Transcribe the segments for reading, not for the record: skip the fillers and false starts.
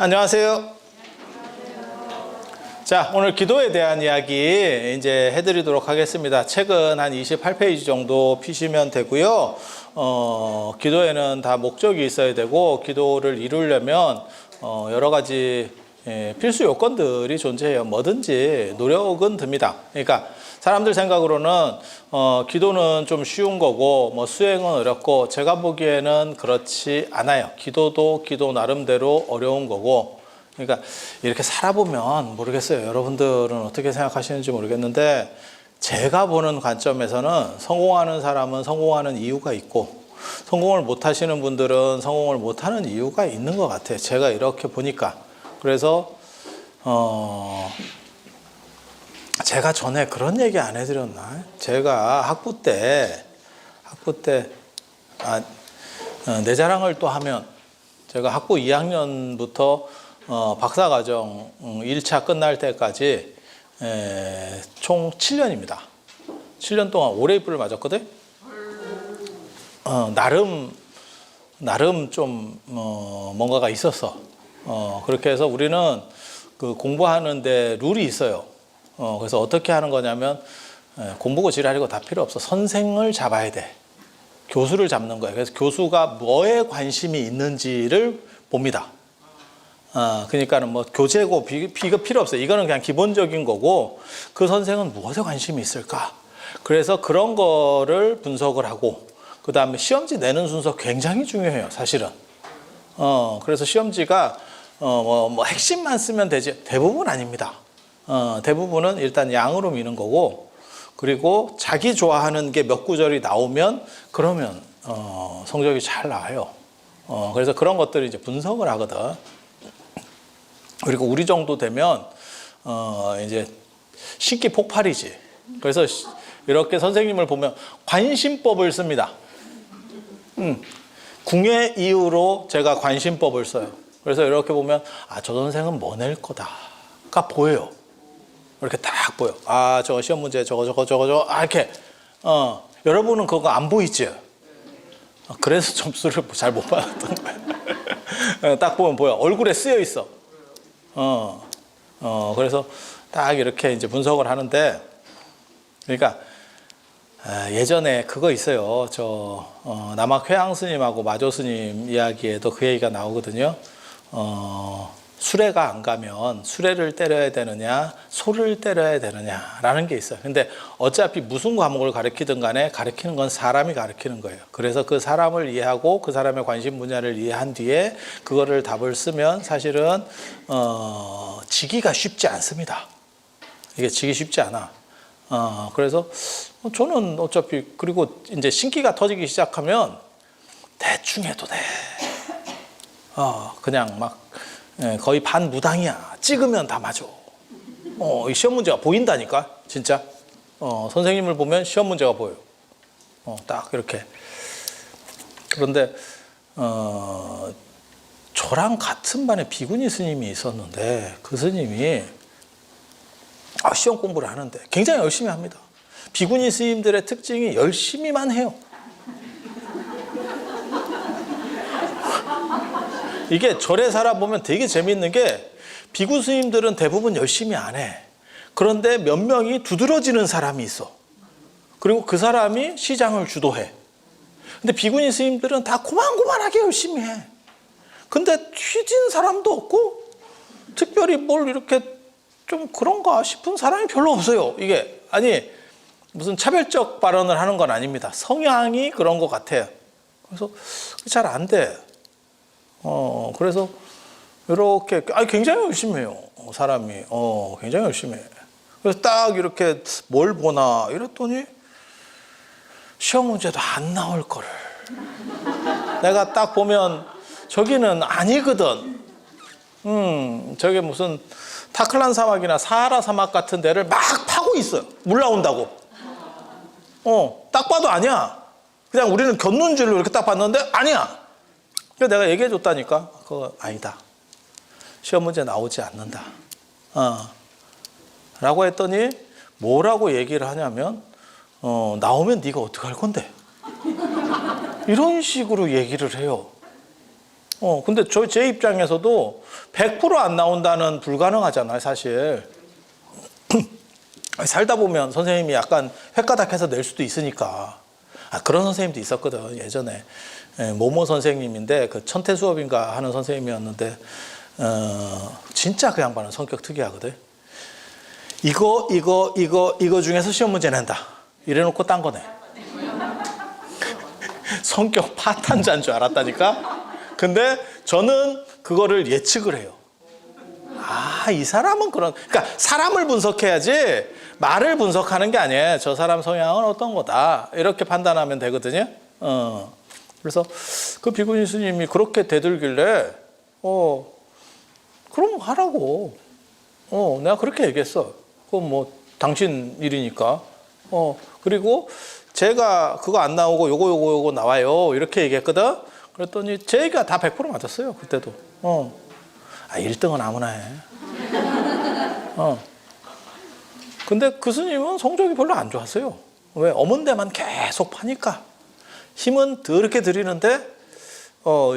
안녕하세요. 자, 오늘 기도에 대한 이야기 이제 해드리도록 하겠습니다. 책은 한 28페이지 정도 피시면 되고요. 기도에는 다 목적이 있어야 되고, 기도를 이루려면 여러 가지 필수 요건들이 존재해요. 뭐든지 노력은 듭니다. 그러니까 사람들 생각으로는 기도는 좀 쉬운 거고 뭐 수행은 어렵고, 제가 보기에는 그렇지 않아요. 기도도 기도 나름대로 어려운 거고, 그러니까 이렇게 살아보면 모르겠어요. 여러분들은 어떻게 생각하시는지 모르겠는데, 제가 보는 관점에서는 성공하는 사람은 성공하는 이유가 있고, 성공을 못 하시는 분들은 성공을 못 하는 이유가 있는 것 같아요. 제가 이렇게 보니까. 그래서 제가 전에 그런 얘기 안 해드렸나? 제가 학부 때 내 자랑을 또 하면, 제가 학부 2학년부터 박사과정 1차 끝날 때까지 총 7년입니다. 7년 동안 오레이프를 맞았거든. 나름 좀 뭔가가 있었어. 그렇게 해서 우리는 그 공부하는데 룰이 있어요. 그래서 어떻게 하는 거냐면, 공부고 지랄이고 다 필요 없어. 선생을 잡아야 돼. 교수를 잡는 거예요. 그래서 교수가 뭐에 관심이 있는지를 봅니다. 그러니까는 뭐 교재고 비가 필요 없어요. 이거는 그냥 기본적인 거고, 그 선생은 무엇에 관심이 있을까? 그래서 그런 거를 분석을 하고, 그 다음에 시험지 내는 순서 굉장히 중요해요, 사실은. 그래서 시험지가 뭐 핵심만 쓰면 되지, 대부분 아닙니다. 대부분은 일단 양으로 미는 거고, 그리고 자기 좋아하는 게 몇 구절이 나오면 그러면 성적이 잘 나와요. 그래서 그런 것들을 이제 분석을 하거든. 그리고 우리 정도 되면 이제 신기 폭발이지. 그래서 이렇게 선생님을 보면 관심법을 씁니다. 궁예 이후로 제가 관심법을 써요. 그래서 이렇게 보면 저 선생은 뭐 낼 거다가 보여요. 이렇게 딱 보여. 저거 시험 문제 저거 이렇게. 여러분은 그거 안 보이죠? 그래서 점수를 잘 못 받았던 거예요. 딱 보면 보여. 얼굴에 쓰여 있어. 그래서 딱 이렇게 이제 분석을 하는데, 그러니까 예전에 그거 있어요. 남학 회양 스님하고 마조 스님 이야기에도 그 얘기가 나오거든요. 수레가 안 가면 수레를 때려야 되느냐, 소를 때려야 되느냐라는 게 있어요. 근데 어차피 무슨 과목을 가르치든 간에 가르치는 건 사람이 가르치는 거예요. 그래서 그 사람을 이해하고 그 사람의 관심 분야를 이해한 뒤에 그거를 답을 쓰면 사실은 지기가 쉽지 않습니다. 이게 지기 쉽지 않아. 그래서 저는 어차피, 그리고 이제 신기가 터지기 시작하면 대충 해도 돼. 그냥 막 거의 반무당이야. 찍으면 다 맞아. 이 시험 문제가 보인다니까, 진짜. 선생님을 보면 시험 문제가 보여요. 딱 이렇게. 그런데 저랑 같은 반에 비구니 스님이 있었는데, 그 스님이 시험 공부를 하는데 굉장히 열심히 합니다. 비구니 스님들의 특징이 열심히만 해요. 이게 절에 살아보면 되게 재밌는 게, 비구 스님들은 대부분 열심히 안 해. 그런데 몇 명이 두드러지는 사람이 있어. 그리고 그 사람이 시장을 주도해. 근데 비구니 스님들은 다 고만고만하게 열심히 해. 근데 휘진 사람도 없고, 특별히 뭘 이렇게 좀 그런가 싶은 사람이 별로 없어요. 이게 무슨 차별적 발언을 하는 건 아닙니다. 성향이 그런 것 같아요. 그래서 잘 안 돼. 그래서 이렇게 굉장히 열심히 해요. 사람이 굉장히 열심히 해. 그래서 딱 이렇게 뭘 보나 이랬더니 시험 문제도 안 나올 거를 내가 딱 보면 저기는 아니거든. 저게 무슨 타클란 사막이나 사하라 사막 같은 데를 막 파고 있어요. 물 나온다고. 딱 봐도 아니야. 그냥 우리는 곁눈질로 이렇게 딱 봤는데 아니야. 그래서 내가 얘기해 줬다니까. 그거 아니다. 시험 문제 나오지 않는다. 라고 했더니 뭐라고 얘기를 하냐면, 나오면 네가 어떡할 건데? 이런 식으로 얘기를 해요. 근데 제 입장에서도 100% 안 나온다는 불가능하잖아요, 사실. 살다 보면 선생님이 약간 획가닥해서 낼 수도 있으니까. 그런 선생님도 있었거든, 예전에. 모모 선생님인데, 그 천태 수업인가 하는 선생님이었는데, 진짜 그 양반은 성격 특이하거든. 이거 중에서 시험 문제 낸다. 이래놓고 딴 거네. 성격 파탄자인 줄 알았다니까? 근데 저는 그거를 예측을 해요. 이 사람은 그러니까 사람을 분석해야지 말을 분석하는 게 아니에요. 저 사람 성향은 어떤 거다. 이렇게 판단하면 되거든요. 그래서 그 비구니 스님이 그렇게 대들길래, 그럼 하라고. 내가 그렇게 얘기했어. 그건 뭐 당신 일이니까. 그리고 제가 그거 안 나오고 요거 나와요. 이렇게 얘기했거든. 그랬더니 제 얘기가 다 100% 맞았어요. 그때도. 1등은 아무나 해. 근데 그 스님은 성적이 별로 안 좋았어요. 왜? 어문대만 계속 파니까. 힘은 더럽게 들이는데,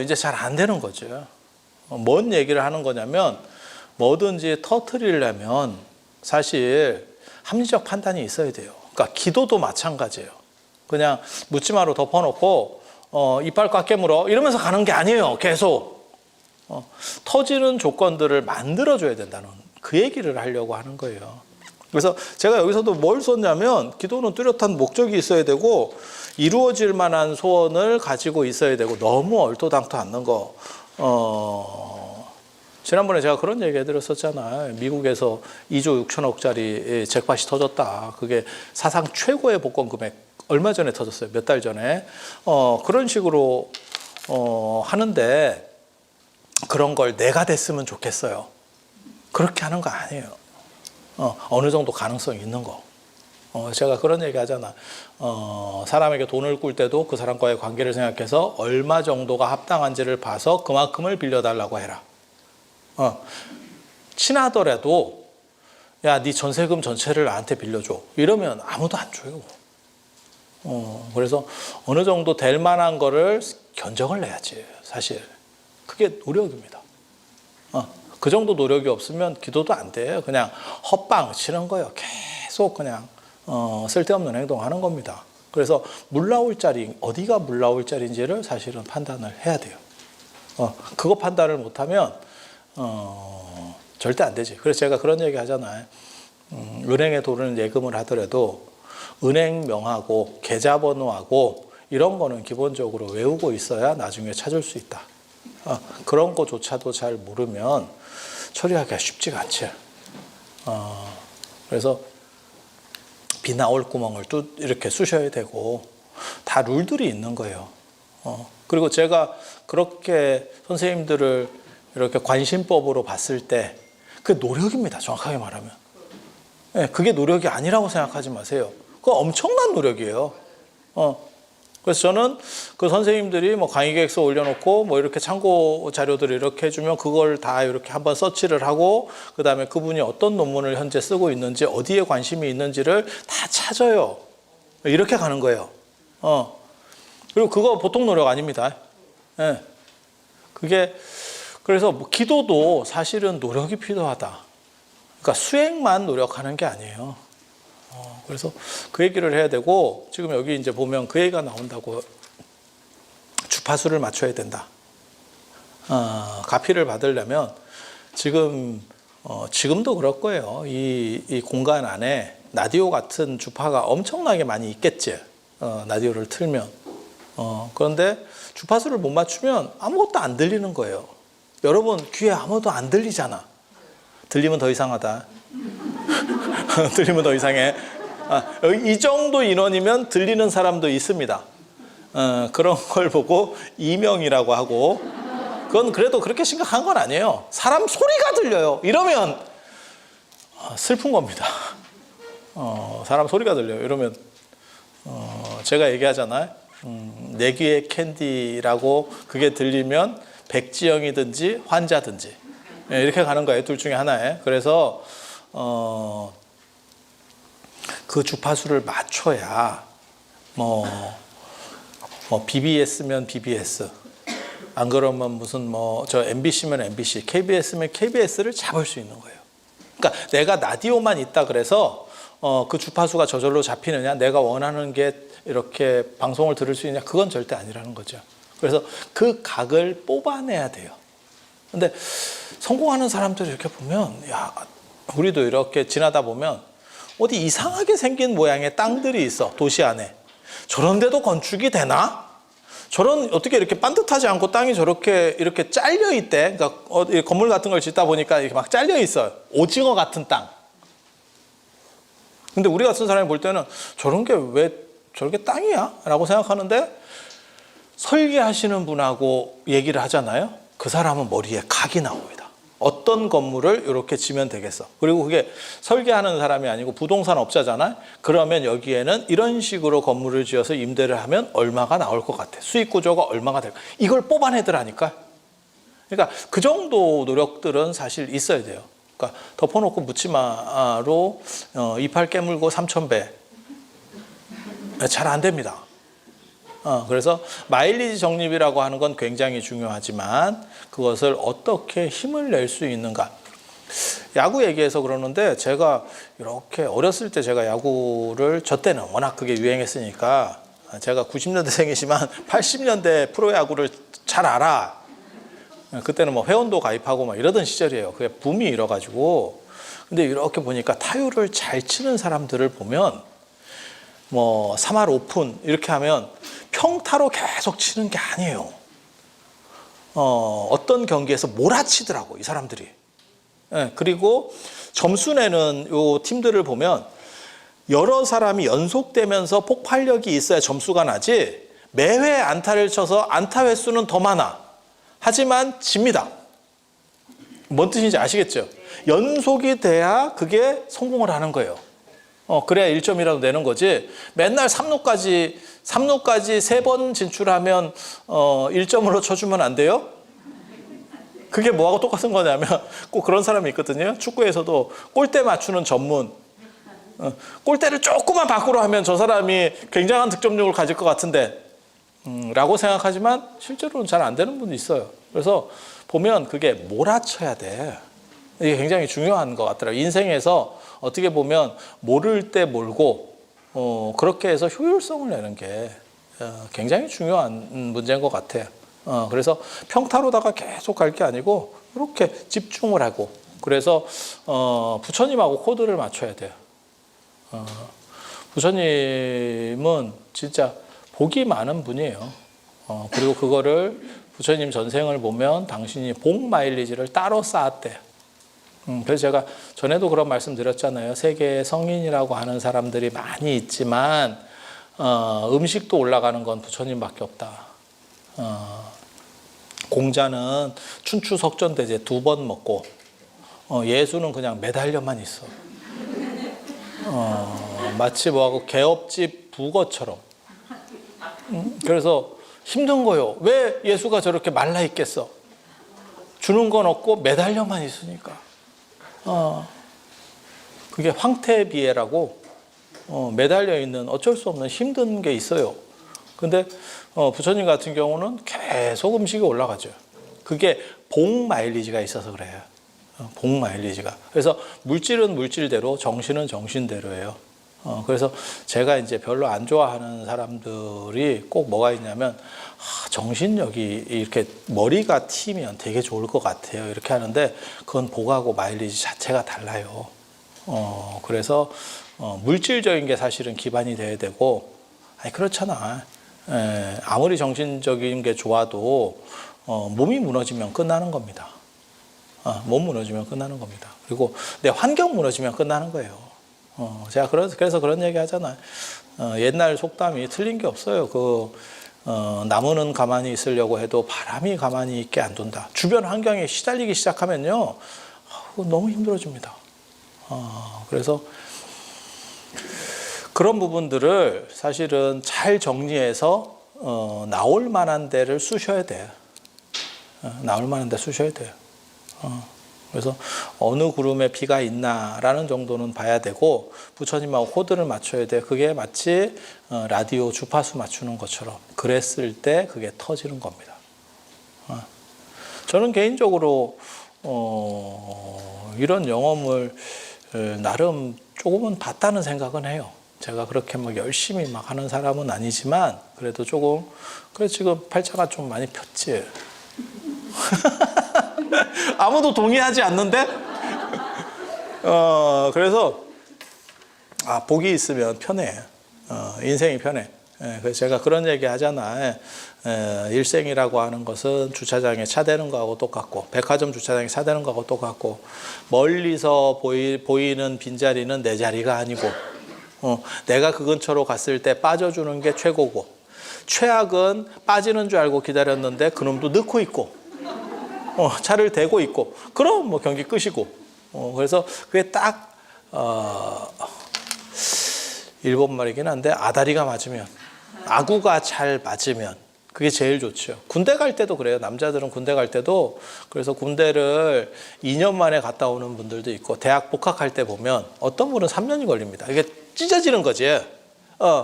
이제 잘 안 되는 거죠. 뭔 얘기를 하는 거냐면, 뭐든지 터뜨리려면 사실 합리적 판단이 있어야 돼요. 그러니까 기도도 마찬가지예요. 그냥 묻지마로 덮어놓고, 이빨 꽉 깨물어. 이러면서 가는 게 아니에요. 계속. 터지는 조건들을 만들어줘야 된다는 그 얘기를 하려고 하는 거예요. 그래서 제가 여기서도 뭘 썼냐면 기도는 뚜렷한 목적이 있어야 되고 이루어질 만한 소원을 가지고 있어야 되고 너무 얼토당토 않는 거. 지난번에 제가 그런 얘기 해드렸었잖아요. 미국에서 2조 6천억짜리 잭팟이 터졌다. 그게 사상 최고의 복권 금액 얼마 전에 터졌어요. 몇 달 전에. 그런 식으로 하는데 그런 걸 내가 됐으면 좋겠어요. 그렇게 하는 거 아니에요. 어느 정도 가능성이 있는 거. 제가 그런 얘기 하잖아. 사람에게 돈을 꿀 때도 그 사람과의 관계를 생각해서 얼마 정도가 합당한지를 봐서 그만큼을 빌려달라고 해라. 친하더라도 야, 네 전세금 전체를 나한테 빌려줘. 이러면 아무도 안 줘요. 그래서 어느 정도 될 만한 거를 견적을 내야지, 사실. 그게 노력입니다. 그 정도 노력이 없으면 기도도 안 돼요. 그냥 헛방 치는 거예요. 계속 그냥 쓸데없는 행동하는 겁니다. 그래서 물 나올 자리, 어디가 물 나올 자리인지를 사실은 판단을 해야 돼요. 그거 판단을 못하면 절대 안 되지. 그래서 제가 그런 얘기 하잖아요. 은행에 돈을 예금을 하더라도 은행명하고 계좌번호하고 이런 거는 기본적으로 외우고 있어야 나중에 찾을 수 있다. 그런 거조차도 잘 모르면 처리하기가 쉽지가 않죠. 그래서 비 나올 구멍을 또 이렇게 쑤셔야 되고 다 룰들이 있는 거예요. 그리고 제가 그렇게 선생님들을 이렇게 관심법으로 봤을 때 그 노력입니다. 정확하게 말하면. 그게 노력이 아니라고 생각하지 마세요. 그거 엄청난 노력이에요. 그래서 저는 그 선생님들이 뭐 강의 계획서 올려놓고 뭐 이렇게 참고 자료들을 이렇게 해주면 그걸 다 이렇게 한번 서치를 하고 그 다음에 그분이 어떤 논문을 현재 쓰고 있는지 어디에 관심이 있는지를 다 찾아요. 이렇게 가는 거예요. 그리고 그거 보통 노력 아닙니다. 그게 그래서 뭐 기도도 사실은 노력이 필요하다. 그러니까 수행만 노력하는 게 아니에요. 그래서 그 얘기를 해야 되고 지금 여기 이제 보면 그 얘기가 나온다고. 주파수를 맞춰야 된다. 가피를 받으려면 지금도 그럴 거예요. 이 공간 안에 라디오 같은 주파가 엄청나게 많이 있겠지. 라디오를 틀면. 그런데 주파수를 못 맞추면 아무것도 안 들리는 거예요. 여러분 귀에 아무것도 안 들리잖아. 들리면 더 이상하다. 들리면 더 이상해. 이 정도 인원이면 들리는 사람도 있습니다. 그런 걸 보고 이명이라고 하고 그건 그래도 그렇게 심각한 건 아니에요. 사람 소리가 들려요. 이러면 슬픈 겁니다. 사람 소리가 들려요. 이러면 제가 얘기하잖아요. 내 귀에 캔디라고 그게 들리면 백지영이든지 환자든지 이렇게 가는 거예요. 둘 중에 하나에. 그래서 그 주파수를 맞춰야 뭐 BBS면 BBS, 안 그러면 무슨 뭐 저 MBC면 MBC, KBS면 KBS를 잡을 수 있는 거예요. 그러니까 내가 라디오만 있다 그래서 그 주파수가 저절로 잡히느냐, 내가 원하는 게 이렇게 방송을 들을 수 있느냐, 그건 절대 아니라는 거죠. 그래서 그 각을 뽑아내야 돼요. 근데 성공하는 사람들 이렇게 보면, 야, 우리도 이렇게 지나다 보면 어디 이상하게 생긴 모양의 땅들이 있어, 도시 안에. 저런 데도 건축이 되나? 저런, 어떻게 이렇게 반듯하지 않고 땅이 저렇게 이렇게 잘려 있대. 그러니까 건물 같은 걸 짓다 보니까 이렇게 막 잘려 있어요. 오징어 같은 땅. 근데 우리 같은 사람이 볼 때는 저런 게 왜 저렇게 땅이야? 라고 생각하는데, 설계하시는 분하고 얘기를 하잖아요. 그 사람은 머리에 각이 나옵니다. 어떤 건물을 이렇게 지면 되겠어. 그리고 그게 설계하는 사람이 아니고 부동산 업자잖아요. 그러면 여기에는 이런 식으로 건물을 지어서 임대를 하면 얼마가 나올 것 같아. 수익 구조가 얼마가 될까. 이걸 뽑아내더라니까. 그러니까 그 정도 노력들은 사실 있어야 돼요. 그러니까 덮어놓고 묻지마로 이빨 깨물고 3,000배. 잘 안 됩니다. 그래서 마일리지 적립이라고 하는 건 굉장히 중요하지만 그것을 어떻게 힘을 낼 수 있는가. 야구 얘기해서 그러는데, 제가 이렇게 어렸을 때 제가 야구를, 저 때는 워낙 그게 유행했으니까, 제가 90년대생이지만 80년대 프로야구를 잘 알아. 그때는 뭐 회원도 가입하고 막 이러던 시절이에요. 그게 붐이 일어가지고. 근데 이렇게 보니까 타율을 잘 치는 사람들을 보면 뭐 3할 오픈 이렇게 하면 평타로 계속 치는 게 아니에요. 어떤 경기에서 몰아치더라고, 이 사람들이. 예, 그리고 점수 내는 요 팀들을 보면 여러 사람이 연속되면서 폭발력이 있어야 점수가 나지, 매회 안타를 쳐서 안타 횟수는 더 많아. 하지만 집니다. 뭔 뜻인지 아시겠죠? 연속이 돼야 그게 성공을 하는 거예요. 그래야 1점이라도 내는 거지. 맨날 3루까지 3번 진출하면 1점으로 쳐주면 안 돼요? 그게 뭐하고 똑같은 거냐면, 꼭 그런 사람이 있거든요. 축구에서도 골대 맞추는 전문. 골대를 조금만 밖으로 하면 저 사람이 굉장한 득점력을 가질 것 같은데 라고 생각하지만 실제로는 잘 안 되는 분도 있어요. 그래서 보면 그게 몰아쳐야 돼. 이게 굉장히 중요한 것 같더라고요. 인생에서 어떻게 보면 모를 때 몰고 그렇게 해서 효율성을 내는 게 굉장히 중요한 문제인 것 같아요. 그래서 평타로다가 계속 갈 게 아니고 이렇게 집중을 하고, 그래서 부처님하고 코드를 맞춰야 돼요. 부처님은 진짜 복이 많은 분이에요. 그리고 그거를 부처님 전생을 보면 당신이 복 마일리지를 따로 쌓았대요. 그래서 제가 전에도 그런 말씀 드렸잖아요. 세계에 성인이라고 하는 사람들이 많이 있지만 음식도 올라가는 건 부처님밖에 없다. 공자는 춘추석전대제 2번 먹고 예수는 그냥 매달려만 있어. 마치 뭐하고 개업집 부거처럼. 그래서 힘든 거요. 왜 예수가 저렇게 말라 있겠어? 주는 건 없고 매달려만 있으니까. 그게 황태비애라고 매달려 있는 어쩔 수 없는 힘든 게 있어요. 근데 부처님 같은 경우는 계속 음식이 올라가죠. 그게 복 마일리지가 있어서 그래요. 복 마일리지가. 그래서 물질은 물질대로, 정신은 정신대로예요. 그래서 제가 이제 별로 안 좋아하는 사람들이 꼭 뭐가 있냐면, 정신력이 이렇게 머리가 튀면 되게 좋을 것 같아요. 이렇게 하는데 그건 복하고 마일리지 자체가 달라요. 그래서 물질적인 게 사실은 기반이 돼야 되고, 아니 그렇잖아. 아무리 정신적인 게 좋아도 몸이 무너지면 끝나는 겁니다. 몸 무너지면 끝나는 겁니다. 그리고 내 환경 무너지면 끝나는 거예요. 제가 그래서 그런 얘기 하잖아요. 옛날 속담이 틀린 게 없어요. 나무는 가만히 있으려고 해도 바람이 가만히 있게 안 둔다. 주변 환경에 시달리기 시작하면요, 너무 힘들어집니다. 그래서 그런 부분들을 사실은 잘 정리해서 나올 만한 데를 쑤셔야 돼요. 나올 만한 데 쑤셔야 돼요. 그래서 어느 구름에 비가 있나라는 정도는 봐야 되고, 부처님하고 코드를 맞춰야 돼. 그게 마치 라디오 주파수 맞추는 것처럼 그랬을 때 그게 터지는 겁니다. 저는 개인적으로 이런 영험을 나름 조금은 봤다는 생각은 해요. 제가 그렇게 막 열심히 막 하는 사람은 아니지만 그래도 조금 그래 지금 팔자가 좀 많이 폈지. 아무도 동의하지 않는데 그래서 복이 있으면 편해. 인생이 편해. 그래서 제가 그런 얘기 하잖아. 일생이라고 하는 것은 주차장에 차 대는 거하고 똑같고 백화점 주차장에 차 대는 거하고 똑같고 멀리서 보이는 빈자리는 내 자리가 아니고 내가 그 근처로 갔을 때 빠져주는 게 최고고 최악은 빠지는 줄 알고 기다렸는데 그놈도 넣고 있고 차를 대고 있고 그럼 뭐 경기 끝이고 그래서 그게 딱 일본 말이긴 한데 아다리가 맞으면 아구가 잘 맞으면 그게 제일 좋죠. 군대 갈 때도 그래요. 남자들은 군대 갈 때도 그래서 군대를 2년 만에 갔다 오는 분들도 있고 대학 복학할 때 보면 어떤 분은 3년이 걸립니다. 이게 찢어지는 거지.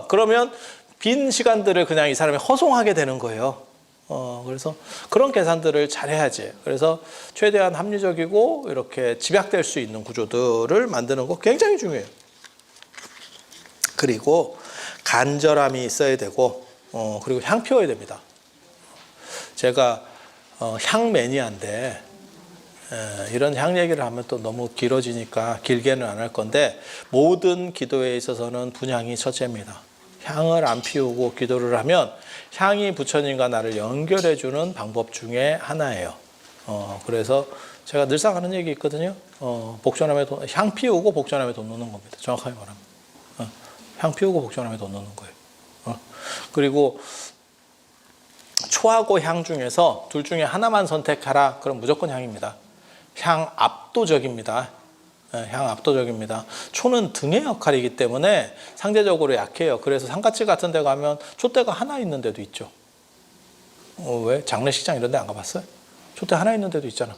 그러면 빈 시간들을 그냥 이 사람이 허송하게 되는 거예요. 그래서 그런 계산들을 잘 해야지. 그래서 최대한 합리적이고 이렇게 집약될 수 있는 구조들을 만드는 거 굉장히 중요해요. 그리고 간절함이 있어야 되고 그리고 향 피워야 됩니다. 제가 향 매니아인데 이런 향 얘기를 하면 또 너무 길어지니까 길게는 안 할 건데 모든 기도에 있어서는 분향이 첫째입니다. 향을 안 피우고 기도를 하면 향이 부처님과 나를 연결해주는 방법 중에 하나예요. 그래서 제가 늘상 하는 얘기 있거든요. 향 피우고 복전함에 돈 넣는 겁니다. 정확하게 말하면. 향 피우고 복전함에 돈 넣는 거예요. 그리고 초하고 향 중에서 둘 중에 하나만 선택하라. 그럼 무조건 향입니다. 향 압도적입니다. 향 압도적입니다. 초는 등의 역할이기 때문에 상대적으로 약해요. 그래서 상가집 같은 데 가면 촛대가 하나 있는 데도 있죠. 왜? 장례식장 이런 데 안 가봤어요? 촛대 하나 있는 데도 있잖아.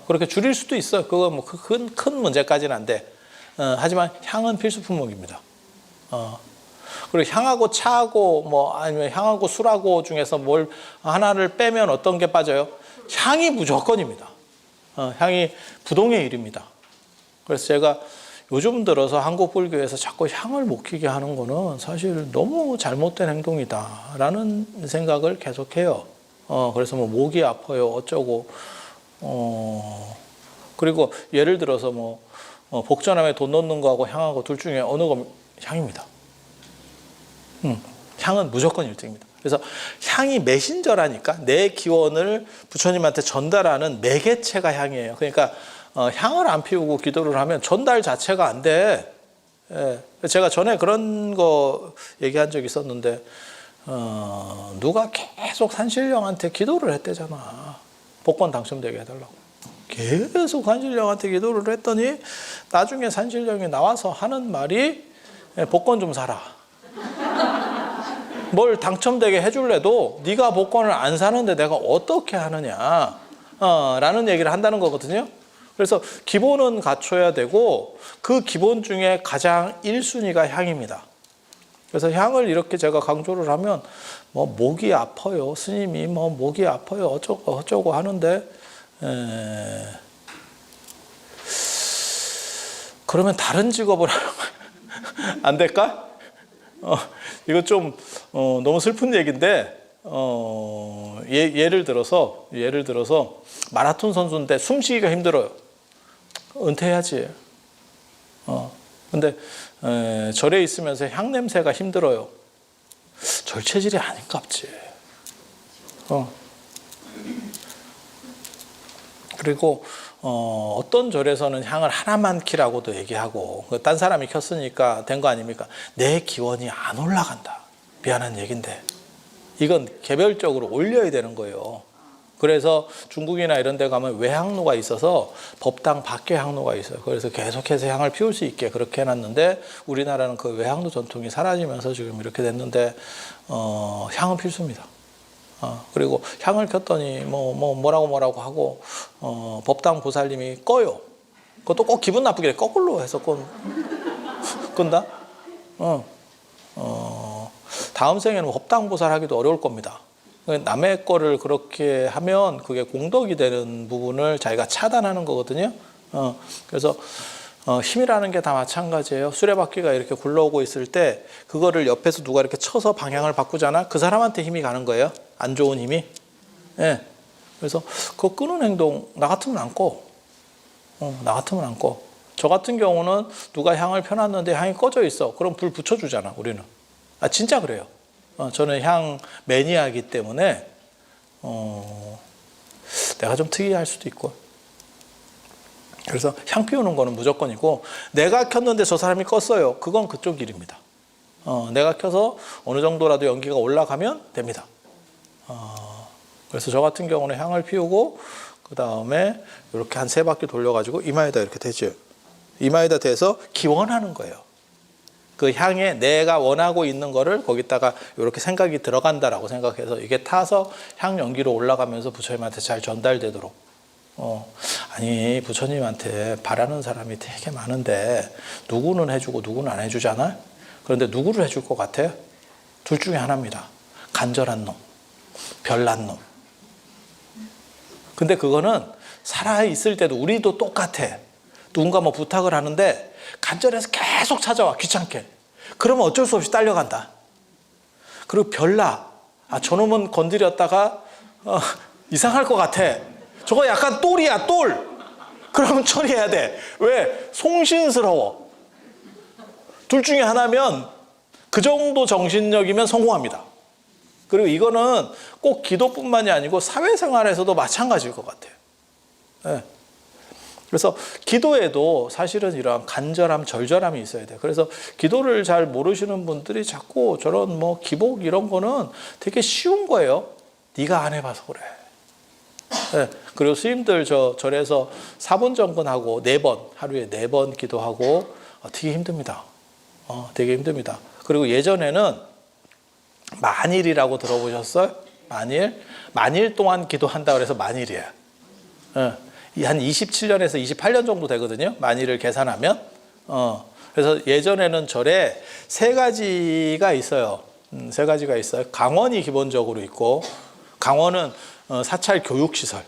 그렇게 줄일 수도 있어요. 그거 뭐 큰 문제까지는 안 돼. 하지만 향은 필수 품목입니다. 그리고 향하고 차하고 뭐 아니면 향하고 술하고 중에서 뭘 하나를 빼면 어떤 게 빠져요? 향이 무조건입니다. 향이 부동의 일입니다. 그래서 제가 요즘 들어서 한국 불교에서 자꾸 향을 못 키게 하는 거는 사실 너무 잘못된 행동이다라는 생각을 계속해요. 그래서 뭐 목이 아파요 어쩌고 그리고 예를 들어서 뭐 복전함에 돈 넣는 거하고 향하고 둘 중에 어느 거 향입니다. 향은 무조건 1등입니다. 그래서 향이 메신저라니까 내 기원을 부처님한테 전달하는 매개체가 향이에요. 그러니까 향을 안 피우고 기도를 하면 전달 자체가 안 돼. 제가 전에 그런 거 얘기한 적이 있었는데 누가 계속 산신령한테 기도를 했대잖아. 복권 당첨되게 해달라고. 계속 산신령한테 기도를 했더니 나중에 산신령이 나와서 하는 말이 복권 좀 사라. 뭘 당첨되게 해줄래도 네가 복권을 안 사는데 내가 어떻게 하느냐 라는 얘기를 한다는 거거든요. 그래서 기본은 갖춰야 되고 그 기본 중에 가장 1순위가 향입니다. 그래서 향을 이렇게 제가 강조를 하면 뭐 목이 아파요. 스님이 뭐 목이 아파요. 어쩌고 하는데 그러면 다른 직업을 하면 안 될까? 이거 좀 너무 슬픈 얘기인데 예를 들어서 마라톤 선수인데 숨쉬기가 힘들어요. 은퇴해야지. 근데 절에 있으면서 향 냄새가 힘들어요. 절 체질이 아닌갑지. 그리고 어떤 절에서는 향을 하나만 키라고도 얘기하고 딴 사람이 켰으니까 된 거 아닙니까? 내 기원이 안 올라간다. 미안한 얘기인데 이건 개별적으로 올려야 되는 거예요. 그래서 중국이나 이런 데 가면 외향로가 있어서 법당 밖에 향로가 있어요. 그래서 계속해서 향을 피울 수 있게 그렇게 해놨는데 우리나라는 그 외향로 전통이 사라지면서 지금 이렇게 됐는데 향은 필수입니다. 그리고 향을 켰더니 뭐라고 하고 법당 보살님이 꺼요. 그것도 꼭 기분 나쁘게 거꾸로 해서 끈다. 다음 생에는 법당 보살 하기도 어려울 겁니다. 남의 거를 그렇게 하면 그게 공덕이 되는 부분을 자기가 차단하는 거거든요. 그래서 힘이라는 게 다 마찬가지예요. 수레바퀴가 이렇게 굴러오고 있을 때 그거를 옆에서 누가 이렇게 쳐서 방향을 바꾸잖아. 그 사람한테 힘이 가는 거예요. 안 좋은 힘이. 예. 그래서 그거 끄는 행동 나 같으면 안 꺼. 나 같으면 안 꺼. 저 같은 경우는 누가 향을 펴놨는데 향이 꺼져 있어. 그럼 불 붙여주잖아, 우리는. 진짜 그래요. 저는 향 매니아이기 때문에 내가 좀 특이할 수도 있고. 그래서 향 피우는 거는 무조건이고, 내가 켰는데 저 사람이 껐어요. 그건 그쪽 일입니다. 내가 켜서 어느 정도라도 연기가 올라가면 됩니다. 그래서 저 같은 경우는 향을 피우고 그 다음에 이렇게 한 3바퀴 돌려가지고 이마에다 이렇게 대죠. 이마에다 대서 기원하는 거예요. 그 향에 내가 원하고 있는 거를 거기다가 이렇게 생각이 들어간다라고 생각해서 이게 타서 향 연기로 올라가면서 부처님한테 잘 전달되도록. 아니 부처님한테 바라는 사람이 되게 많은데 누구는 해주고 누구는 안 해주잖아. 그런데 누구를 해줄 것 같아요? 둘 중에 하나입니다. 간절한 놈, 별난 놈. 근데 그거는 살아있을 때도 우리도 똑같아. 누군가 뭐 부탁을 하는데 간절해서 계속 찾아와, 귀찮게. 그러면 어쩔 수 없이 딸려간다. 그리고 별나. 저놈은 건드렸다가 이상할 것 같아. 저거 약간 똘이야, 똘. 그러면 처리해야 돼. 왜? 송신스러워. 둘 중에 하나면 그 정도 정신력이면 성공합니다. 그리고 이거는 꼭 기도뿐만이 아니고 사회생활에서도 마찬가지일 것 같아요. 네. 그래서 기도에도 사실은 이러한 간절함, 절절함이 있어야 돼요. 그래서 기도를 잘 모르시는 분들이 자꾸 저런 뭐 기복 이런 거는 되게 쉬운 거예요. 네가 안 해봐서 그래. 네. 그리고 스님들 절에서 4분 정근하고 4번, 하루에 4번 기도하고 되게 힘듭니다. 되게 힘듭니다. 그리고 예전에는 만일이라고 들어보셨어요? 만일 동안 기도한다고 해서 만일이에요. 한 27년에서 28년 정도 되거든요. 만일을 계산하면. 그래서 예전에는 절에 3가지가 있어요. 3가지가 있어요. 강원이 기본적으로 있고, 강원은 사찰 교육시설,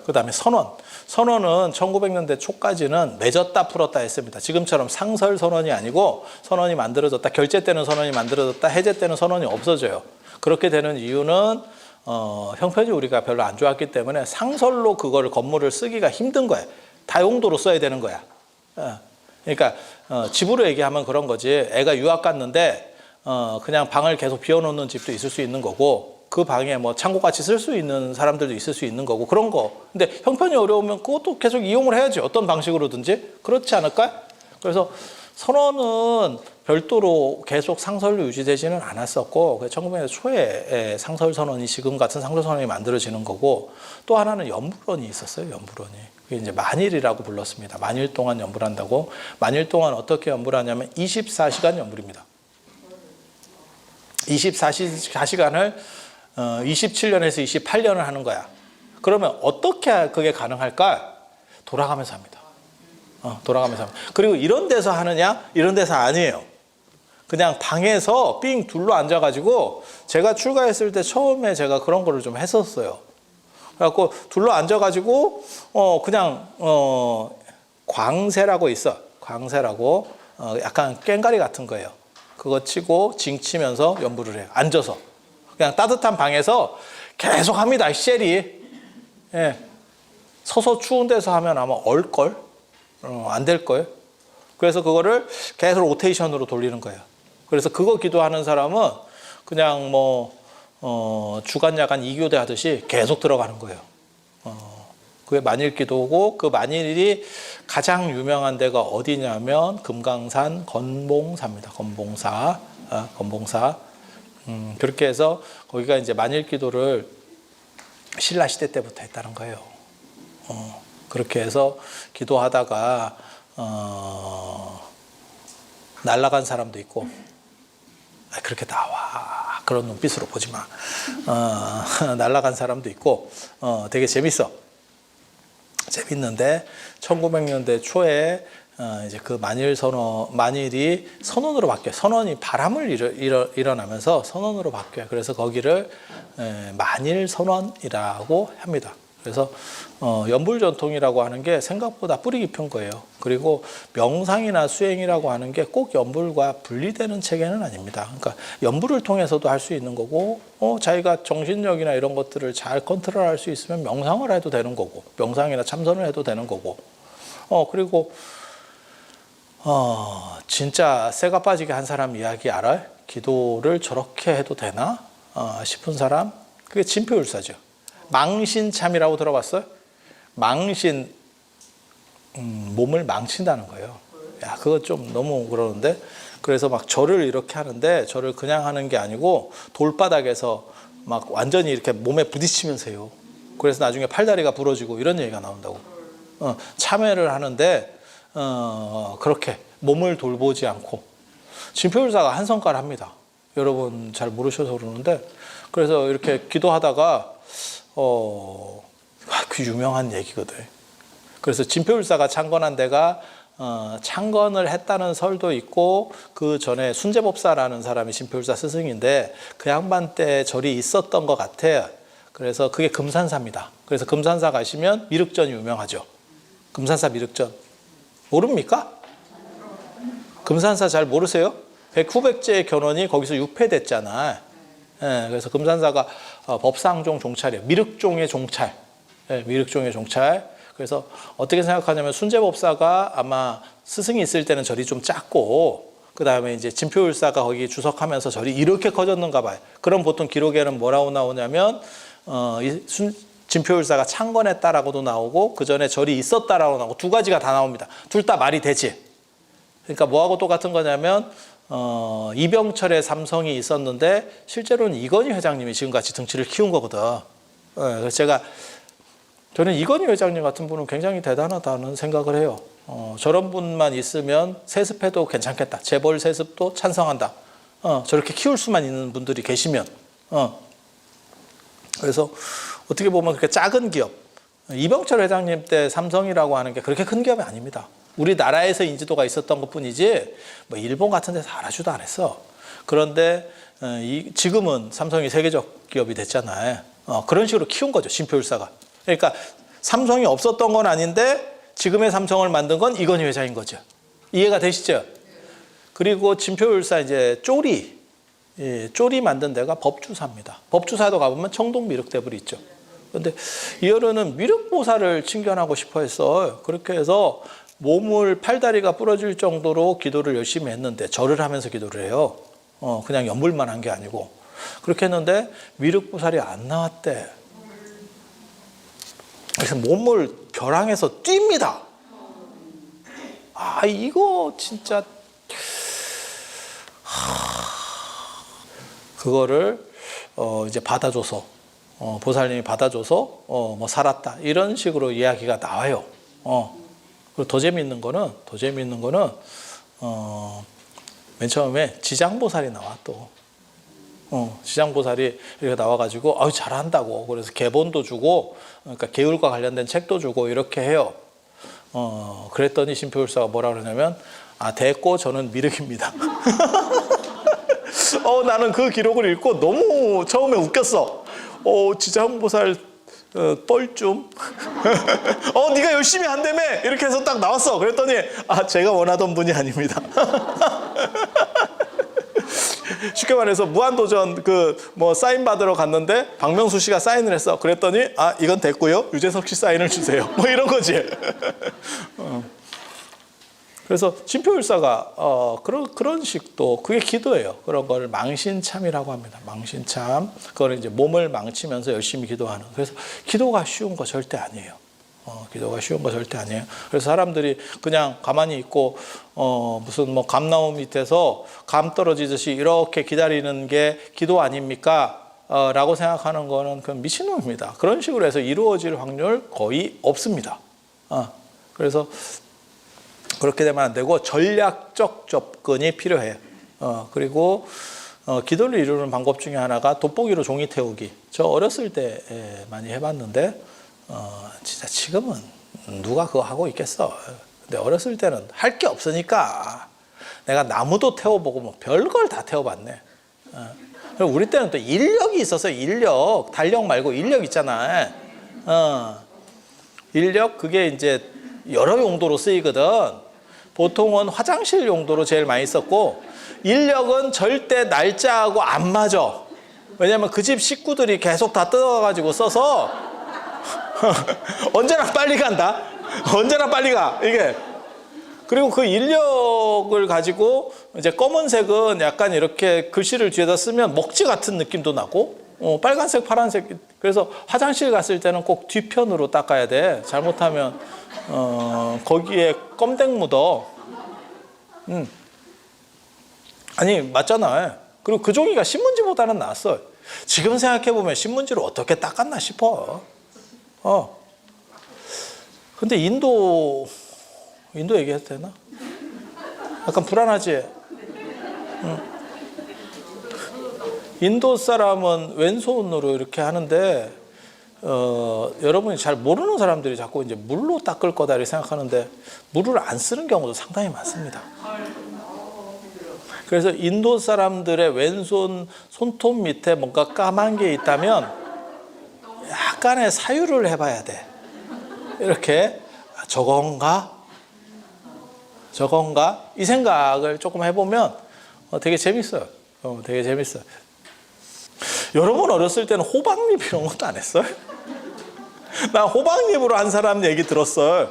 그 다음에 선원은 1900년대 초까지는 맺었다 풀었다 했습니다. 지금처럼 상설 선원이 아니고 선원이 만들어졌다, 결제 때는 선원이 만들어졌다, 해제 때는 선원이 없어져요. 그렇게 되는 이유는 형편이 우리가 별로 안 좋았기 때문에 상설로 그거를 건물을 쓰기가 힘든 거야. 다용도로 써야 되는 거야. 그러니까 집으로 얘기하면 그런 거지. 애가 유학 갔는데 그냥 방을 계속 비워놓는 집도 있을 수 있는 거고, 그 방에 뭐 창고같이 쓸 수 있는 사람들도 있을 수 있는 거고, 그런 거. 근데 형편이 어려우면 그것도 계속 이용을 해야지. 어떤 방식으로든지. 그렇지 않을까? 그래서 선원은 별도로 계속 상설로 유지되지는 않았었고, 1900년대 초에 상설 선원이 지금 같은 상설 선원이 만들어지는 거고, 또 하나는 연불원이 있었어요. 연불원이. 그게 이제 만일이라고 불렀습니다. 만일 동안 연불한다고. 만일 동안 어떻게 연불하냐면 24시간 연불입니다. 24시간을 27년에서 28년을 하는 거야. 그러면 어떻게 그게 가능할까? 돌아가면서 합니다. 돌아가면서 합니다. 그리고 이런 데서 하느냐? 이런 데서 아니에요. 그냥 방에서 삥 둘러 앉아가지고, 제가 출가했을 때 처음에 제가 그런 거를 좀 했었어요. 그래갖고 둘러 앉아가지고 그냥 광세라고 있어. 광세라고 약간 꽹가리 같은 거예요. 그거 치고 징 치면서 연불을 해요. 앉아서. 그냥 따뜻한 방에서 계속 합니다. 쉘이. 예. 서서 추운 데서 하면 아마 얼걸? 안 될걸? 그래서 그거를 계속 로테이션으로 돌리는 거예요. 그래서 그거 기도하는 사람은 그냥 뭐 주간 야간 2교대 하듯이 계속 들어가는 거예요. 그게 만일 기도고, 그 만일이 가장 유명한 데가 어디냐면 금강산 건봉사입니다. 건봉사. 그렇게 해서 거기가 이제 만일 기도를 신라 시대 때부터 했다는 거예요. 그렇게 해서 기도하다가 날아간 사람도 있고, 그렇게 나와 그런 눈빛으로 보지 마. 날아간 사람도 있고, 되게 재밌는데 1900년대 초에 이제 그 만일이 선언으로 바뀌어요. 선언이 바람을 일어나면서 선언으로 바뀌어요. 그래서 거기를 만일 선언이라고 합니다. 그래서 연불전통이라고 하는 게 생각보다 뿌리 깊은 거예요. 그리고 명상이나 수행이라고 하는 게 꼭 연불과 분리되는 체계는 아닙니다. 그러니까 연불을 통해서도 할 수 있는 거고, 자기가 정신력이나 이런 것들을 잘 컨트롤할 수 있으면 명상을 해도 되는 거고, 명상이나 참선을 해도 되는 거고, 그리고 진짜 새가 빠지게 한 사람 이야기 알아요? 기도를 저렇게 해도 되나 싶은 사람, 그게 진표율사죠. 망신참이라고 들어봤어요? 망신, 몸을 망친다는 거예요. 야, 그거 좀 너무 그러는데. 그래서 막 절을 이렇게 하는데, 절을 그냥 하는 게 아니고 돌바닥에서 막 완전히 이렇게 몸에 부딪히면서 해요. 그래서 나중에 팔다리가 부러지고 이런 얘기가 나온다고. 참회를 하는데 그렇게 몸을 돌보지 않고. 진표율사가 한 성깔 합니다. 여러분 잘 모르셔서 그러는데, 그래서 이렇게 기도하다가 그 유명한 얘기거든. 그래서 진표율사가 창건한 데가 창건을 했다는 설도 있고, 그 전에 순재법사라는 사람이 진표율사 스승인데 그 양반 때 절이 있었던 것 같아요. 그래서 그게 금산사입니다. 그래서 금산사 가시면 미륵전이 유명하죠. 금산사 미륵전 모릅니까? 금산사 잘 모르세요? 백후백제의 견훤이 거기서 유폐됐잖아. 그래서 금산사가 법상종 종찰이에요. 미륵종의 종찰. 미륵종의 종찰. 그래서 어떻게 생각하냐면 순재법사가 아마 스승이 있을 때는 절이 좀 작고, 그 다음에 이제 진표율사가 거기 주석하면서 절이 이렇게 커졌는가 봐요. 그럼 보통 기록에는 뭐라고 나오냐면 진표율사가 창건했다라고도 나오고, 그 전에 절이 있었다라고 나오고, 두 가지가 다 나옵니다. 둘 다 말이 되지. 그러니까 뭐하고 똑같은 거냐면 이병철의 삼성이 있었는데 실제로는 이건희 회장님이 지금같이 등치를 키운 거거든. 그래서 저는 이건희 회장님 같은 분은 굉장히 대단하다는 생각을 해요. 저런 분만 있으면 세습해도 괜찮겠다. 재벌 세습도 찬성한다. 저렇게 키울 수만 있는 분들이 계시면. 그래서 어떻게 보면 그렇게 작은 기업, 이병철 회장님 때 삼성이라고 하는 게 그렇게 큰 기업이 아닙니다. 우리나라에서 인지도가 있었던 것뿐이지 뭐 일본 같은 데서 알아주도 안 했어. 그런데 지금은 삼성이 세계적 기업이 됐잖아요. 그런 식으로 키운 거죠, 진표율사가. 그러니까 삼성이 없었던 건 아닌데 지금의 삼성을 만든 건 이건희 회장인 거죠. 이해가 되시죠? 그리고 진표율사 이제 쪼리 만든 데가 법주사입니다. 법주사도 가보면 청동 미륵대불이 있죠. 그런데 이어르는 미륵보살을 칭견하고 싶어 했어. 그렇게 해서 몸을 팔다리가 부러질 정도로 기도를 열심히 했는데, 절을 하면서 기도를 해요. 그냥 연불만 한 게 아니고. 그렇게 했는데 미륵보살이 안 나왔대. 그래서 몸을 벼랑에서 뜁니다. 이거 진짜 그거를 이제 받아줘서 보살님이 받아줘서 뭐 살았다, 이런 식으로 이야기가 나와요. 그리고 더 재미있는 거는 맨 처음에 지장보살이 나와. 또 지장보살이 이렇게 나와가지고 잘한다고, 그래서 계본도 주고, 그러니까 계율과 관련된 책도 주고 이렇게 해요. 그랬더니 진표율사가 뭐라 그러냐면, 됐고 저는 미륵입니다. 나는 그 기록을 읽고 너무 처음에 웃겼어. 지장보살 뻘쭘. 네가 열심히 한다며, 이렇게 해서 딱 나왔어. 그랬더니 제가 원하던 분이 아닙니다. 쉽게 말해서 무한도전 사인 받으러 갔는데 박명수 씨가 사인을 했어. 그랬더니 이건 됐고요, 유재석 씨 사인을 주세요. 뭐 이런 거지. 그래서 진표율사가 그런 식도, 그게 기도예요. 그런 걸 망신참이라고 합니다. 망신참. 그거는 이제 몸을 망치면서 열심히 기도하는. 그래서 기도가 쉬운 거 절대 아니에요. 기도가 쉬운 거 절대 아니에요. 그래서 사람들이 그냥 가만히 있고 무슨 뭐 감나무 밑에서 감 떨어지듯이 이렇게 기다리는 게 기도 아닙니까? 라고 생각하는 거는 그건 미친놈입니다. 그런 식으로 해서 이루어질 확률 거의 없습니다. 그래서 그렇게 되면 안 되고 전략적 접근이 필요해요. 그리고 기도를 이루는 방법 중에 하나가 돋보기로 종이 태우기. 저 어렸을 때 많이 해봤는데 진짜 지금은 누가 그거 하고 있겠어. 근데 어렸을 때는 할 게 없으니까 내가 나무도 태워보고 뭐 별걸 다 태워봤네. 그리고 우리 때는 또 인력이 있었어요. 인력. 달력 말고 인력 있잖아. 인력 그게 이제 여러 용도로 쓰이거든. 보통은 화장실 용도로 제일 많이 썼고, 인력은 절대 날짜하고 안 맞아. 왜냐면 그 집 식구들이 계속 다 뜯어가지고 써서 언제나 빨리 간다. 언제나 빨리 가. 이게. 그리고 그 인력을 가지고 이제 검은색은 약간 이렇게 글씨를 뒤에다 쓰면 먹지 같은 느낌도 나고, 빨간색, 파란색. 그래서 화장실 갔을 때는 꼭 뒤편으로 닦아야 돼. 잘못하면 거기에 껌땡 묻어. 아니 맞잖아. 그리고 그 종이가 신문지보다는 낫어. 지금 생각해보면 신문지를 어떻게 닦았나 싶어. 근데 인도 얘기해도 되나? 약간 불안하지? 인도 사람은 왼손으로 이렇게 하는데, 여러분이 잘 모르는 사람들이 자꾸 이제 물로 닦을 거다 이렇게 생각하는데, 물을 안 쓰는 경우도 상당히 많습니다. 그래서 인도 사람들의 왼손 손톱 밑에 뭔가 까만 게 있다면 약간의 사유를 해봐야 돼. 이렇게 저건가? 이 생각을 조금 해보면 되게 재밌어요. 되게 재밌어요. 여러분 어렸을 때는 호박잎 이런 것도 안 했어요? 나 호박잎으로 한 사람 얘기 들었어요.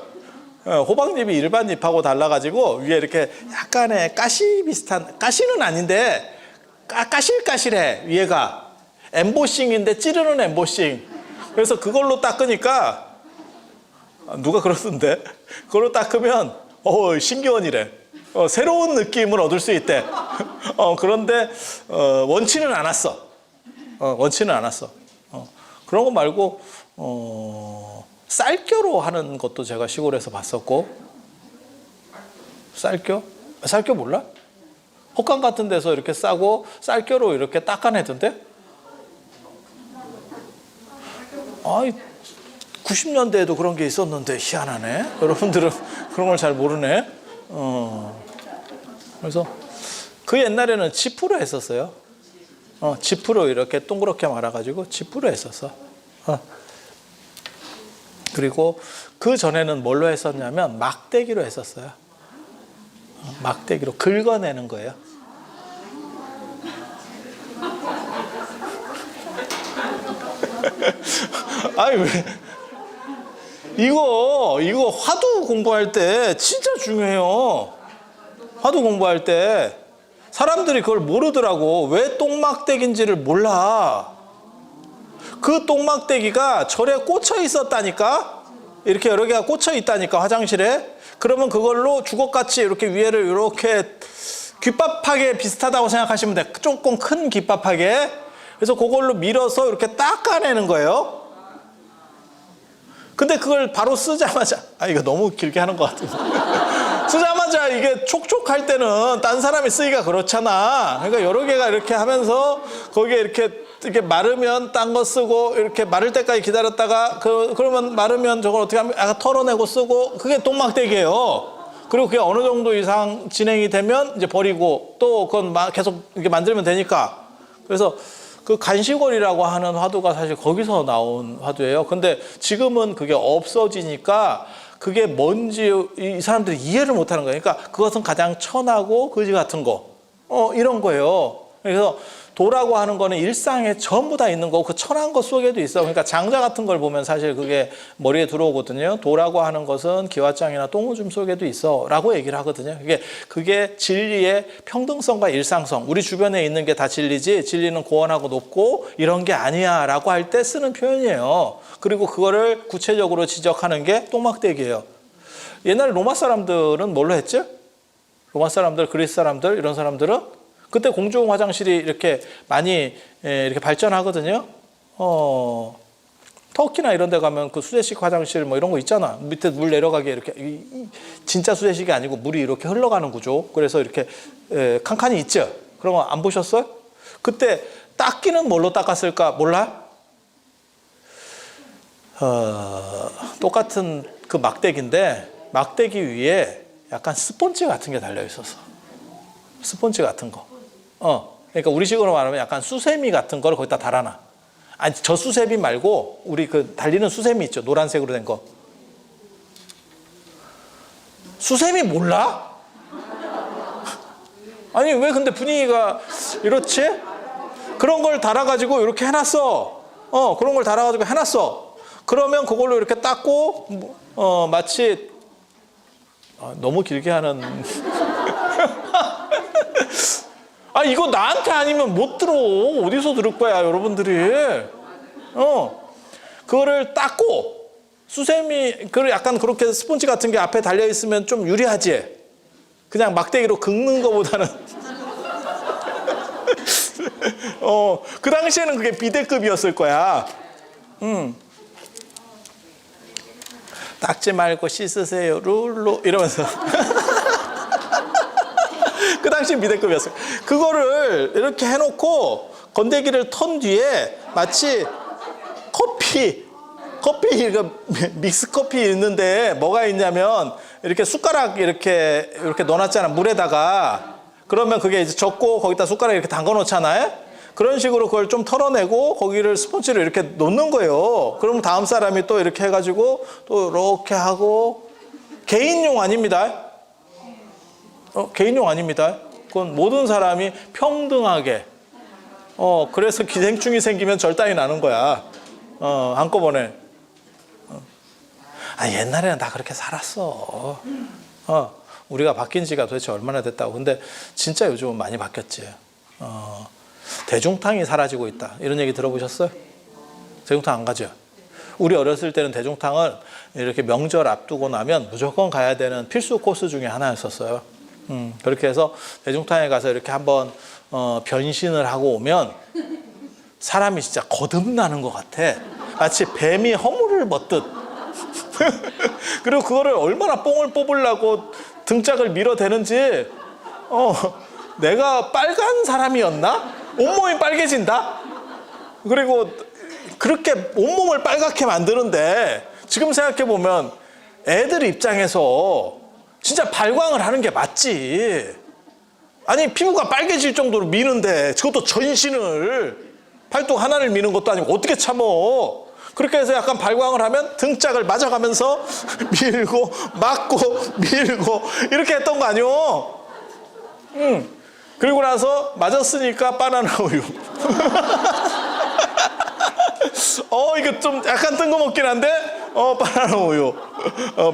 호박잎이 일반 잎하고 달라가지고 위에 이렇게 약간의 가시 비슷한, 가시는 아닌데 까실까실해. 위에가 엠보싱인데 찌르는 엠보싱. 그래서 그걸로 닦으니까 누가 그러던데, 그걸로 닦으면 신기원이래. 새로운 느낌을 얻을 수 있대. 그런데 원치는 않았어. 원치는 않았어. 그런 거 말고 쌀겨로 하는 것도 제가 시골에서 봤었고. 쌀겨 몰라? 혹강 같은 데서 이렇게 싸고 쌀겨로 이렇게 닦아내던데? 90년대에도 그런 게 있었는데 희한하네. 여러분들은 그런 걸 잘 모르네. 그래서 그 옛날에는 지프로 했었어요. 지프로 이렇게 동그랗게 말아가지고 지프로 했었어. 그리고 그 전에는 뭘로 했었냐면 막대기로 했었어요. 막대기로 긁어내는 거예요. 아니 왜? 이거 화두 공부할 때 진짜 중요해요. 화두 공부할 때 사람들이 그걸 모르더라고. 왜 똥막대기인지를 몰라. 그 똥막대기가 절에 꽂혀 있었다니까. 이렇게 여러 개가 꽂혀 있다니까, 화장실에. 그러면 그걸로 주걱같이 이렇게 위에를 이렇게 귓밥하게 비슷하다고 생각하시면 돼. 조금 큰 귓밥하게. 그래서 그걸로 밀어서 이렇게 닦아내는 거예요. 근데 그걸 바로 쓰자마자, 이거 너무 길게 하는 것 같은데. 쓰자마자 이게 촉촉할 때는 딴 사람이 쓰기가 그렇잖아. 그러니까 여러 개가 이렇게 하면서 거기에 이렇게 마르면 딴 거 쓰고, 이렇게 마를 때까지 기다렸다가 그러면 마르면 저걸 어떻게 하면 털어내고 쓰고, 그게 똥막대기예요. 그리고 그게 어느 정도 이상 진행이 되면 이제 버리고, 또 그건 계속 이렇게 만들면 되니까. 그래서 그 간시골이라고 하는 화두가 사실 거기서 나온 화두예요. 근데 지금은 그게 없어지니까 그게 뭔지 이 사람들이 이해를 못하는 거예요. 그러니까 그것은 가장 천하고 거지 같은 거, 이런 거예요. 그래서 도라고 하는 거는 일상에 전부 다 있는 거고 그 천한 것 속에도 있어. 그러니까 장자 같은 걸 보면 사실 그게 머리에 들어오거든요. 도라고 하는 것은 기와장이나 똥오줌 속에도 있어 라고 얘기를 하거든요. 그게 진리의 평등성과 일상성, 우리 주변에 있는 게 다 진리지 진리는 고원하고 높고 이런 게 아니야 라고 할 때 쓰는 표현이에요. 그리고 그거를 구체적으로 지적하는 게 똥막대기예요. 옛날에 로마 사람들은 뭘로 했죠? 로마 사람들, 그리스 사람들, 이런 사람들은 그때 공중 화장실이 이렇게 많이 이렇게 발전하거든요. 터키나 이런 데 가면 그 수제식 화장실 뭐 이런 거 있잖아. 밑에 물 내려가게 이렇게, 진짜 수제식이 아니고 물이 이렇게 흘러가는 구조. 그래서 이렇게 칸칸이 있죠. 그런 거 안 보셨어요? 그때 닦기는 뭘로 닦았을까 몰라? 똑같은 그 막대기인데 막대기 위에 약간 스폰지 같은 게 달려 있었어. 스폰지 같은 거. 그러니까 우리식으로 말하면 약간 수세미 같은 거를 거기다 달아놔. 아니, 저 수세미 말고 우리 그 달리는 수세미 있죠. 노란색으로 된 거. 수세미 몰라? 아니, 왜 근데 분위기가 이렇지? 그런 걸 달아가지고 이렇게 해놨어. 그런 걸 달아가지고 해놨어. 그러면 그걸로 이렇게 닦고, 마치, 너무 길게 하는. 아, 이거 나한테 아니면 못 들어. 어디서 들을 거야, 여러분들이. 그거를 닦고, 수세미, 그 약간 그렇게 스폰지 같은 게 앞에 달려있으면 좀 유리하지? 그냥 막대기로 긁는 거보다는. 그 당시에는 그게 비대급이었을 거야. 닦지 말고 씻으세요, 룰로. 이러면서. 그 당시 비대급이었어요. 그거를 이렇게 해놓고 건더기를 턴 뒤에 마치 커피 믹스 커피 있는데 뭐가 있냐면 이렇게 숟가락 이렇게 넣어놨잖아, 물에다가. 그러면 그게 이제 젖고 거기다 숟가락 이렇게 담가 놓잖아요. 그런 식으로 그걸 좀 털어내고 거기를 스폰지를 이렇게 놓는 거예요. 그러면 다음 사람이 또 이렇게 해가지고 또 이렇게 하고. 개인용 아닙니다. 개인용 아닙니다. 그건 모든 사람이 평등하게. 그래서 기생충이 생기면 절단이 나는 거야. 한꺼번에. 옛날에는 다 그렇게 살았어. 우리가 바뀐 지가 도대체 얼마나 됐다고. 근데 진짜 요즘은 많이 바뀌었지. 대중탕이 사라지고 있다. 이런 얘기 들어보셨어요? 대중탕 안 가죠? 우리 어렸을 때는 대중탕을 이렇게 명절 앞두고 나면 무조건 가야 되는 필수 코스 중에 하나였었어요. 그렇게 해서 대중탕에 가서 이렇게 한번 변신을 하고 오면 사람이 진짜 거듭나는 것 같아. 마치 뱀이 허물을 먹듯. 그리고 그거를 얼마나 뽕을 뽑으려고 등짝을 밀어대는지. 내가 빨간 사람이었나? 온몸이 빨개진다? 그리고 그렇게 온몸을 빨갛게 만드는데 지금 생각해보면 애들 입장에서 진짜 발광을 하는 게 맞지. 아니, 피부가 빨개질 정도로 미는데 그것도 전신을, 팔뚝 하나를 미는 것도 아니고 어떻게 참어. 그렇게 해서 약간 발광을 하면 등짝을 맞아가면서 밀고 맞고 밀고 이렇게 했던 거 아니오? 그리고 나서 맞았으니까 바나나 우유. 이거 좀 약간 뜬금없긴 한데, 바나나 우유.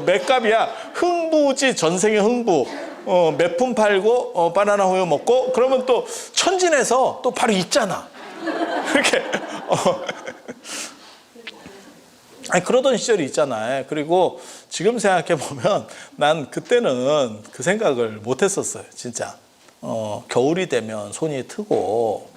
맥값이야. 흥부지, 전생의 흥부. 몇 푼 팔고, 바나나 우유 먹고, 그러면 또 천진에서 또 바로 있잖아. 이렇게. 그러던 시절이 있잖아요. 그리고 지금 생각해보면 난 그때는 그 생각을 못 했었어요. 진짜. 겨울이 되면 손이 트고,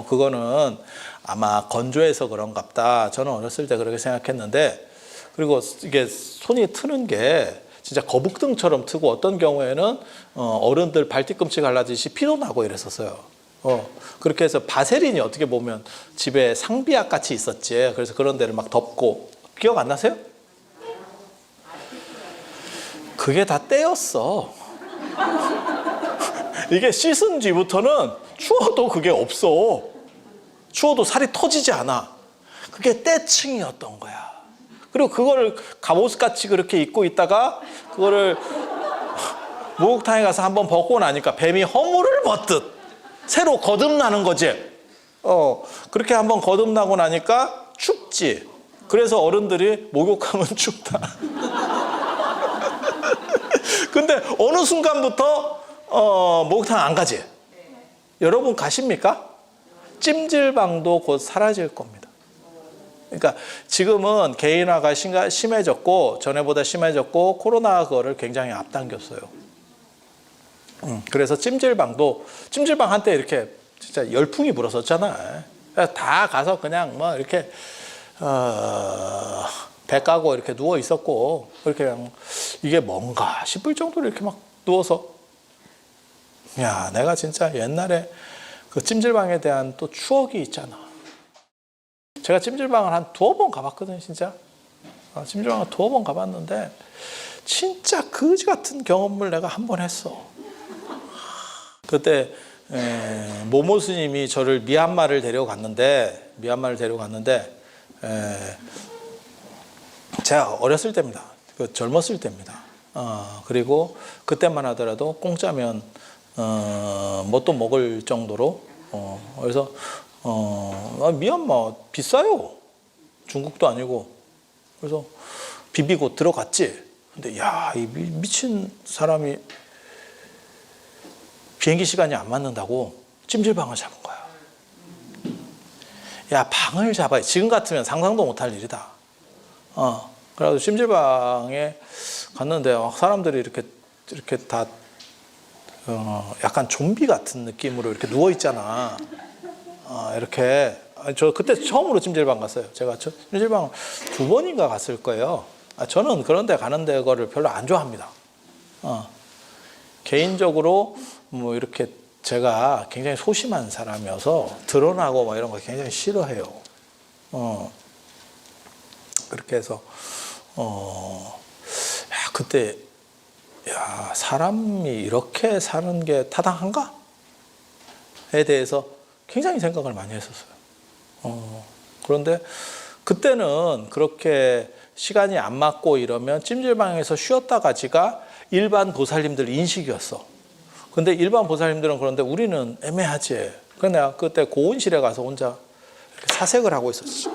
그거는 아마 건조해서 그런갑다. 저는 어렸을 때 그렇게 생각했는데, 그리고 이게 손이 트는 게 진짜 거북등처럼 트고 어떤 경우에는 어른들 발뒤꿈치 갈라지시 피도 나고 이랬었어요. 그렇게 해서 바세린이 어떻게 보면 집에 상비약 같이 있었지. 그래서 그런 데를 막 덮고. 기억 안 나세요? 그게 다 때였어. 이게 씻은 뒤부터는 추워도 그게 없어. 추워도 살이 터지지 않아. 그게 때층이었던 거야. 그리고 그거를 갑옷같이 그렇게 입고 있다가 그거를 목욕탕에 가서 한번 벗고 나니까 뱀이 허물을 벗듯 새로 거듭나는 거지. 그렇게 한번 거듭나고 나니까 춥지. 그래서 어른들이 목욕하면 춥다. 근데 어느 순간부터 목욕탕 안 가지? 여러분 가십니까? 찜질방도 곧 사라질 겁니다. 그러니까 지금은 개인화가 심해졌고 전에보다 심해졌고 코로나 그거를 굉장히 앞당겼어요. 그래서 찜질방 한때 이렇게 진짜 열풍이 불었었잖아. 다 가서 그냥 뭐 이렇게 배 까고 이렇게 누워 있었고, 그렇게 그냥 이게 뭔가 싶을 정도로 이렇게 막 누워서, 야, 내가 진짜 옛날에 그 찜질방에 대한 또 추억이 있잖아. 제가 찜질방을 한 2번 가봤거든요, 진짜. 찜질방을 2번 가봤는데, 진짜 거지 같은 경험을 내가 한 번 했어. 그때 모모 스님이 저를 미얀마를 데려갔는데 제가 어렸을 때입니다. 젊었을 때입니다. 그리고 그때만 하더라도 공짜면 뭐 또 먹을 정도로 그래서 미얀마 비싸요. 중국도 아니고. 그래서 비비고 들어갔지. 근데 야, 이 미친 사람이 비행기 시간이 안 맞는다고 찜질방을 잡은 거야. 야, 방을 잡아야 지금 같으면 상상도 못할 일이다. 그래서 찜질방에 갔는데 사람들이 이렇게 다 약간 좀비 같은 느낌으로 이렇게 누워 있잖아. 이렇게 저 그때 처음으로 찜질방 갔어요. 제가 찜질방 2번인가 갔을 거예요. 저는 그런 데 가는 데를 별로 안 좋아합니다. 개인적으로 뭐 이렇게 제가 굉장히 소심한 사람이어서 드러나고 막 이런 거 굉장히 싫어해요. 그렇게 해서 그때 사람이 이렇게 사는 게 타당한가에 대해서 굉장히 생각을 많이 했었어요. 그런데 그때는 그렇게 시간이 안 맞고 이러면 찜질방에서 쉬었다 가지가 일반 보살님들 인식이었어. 근데 일반 보살님들은 그런데 우리는 애매하지. 그래서 내가 그때 고온실에 가서 혼자 이렇게 사색을 하고 있었지.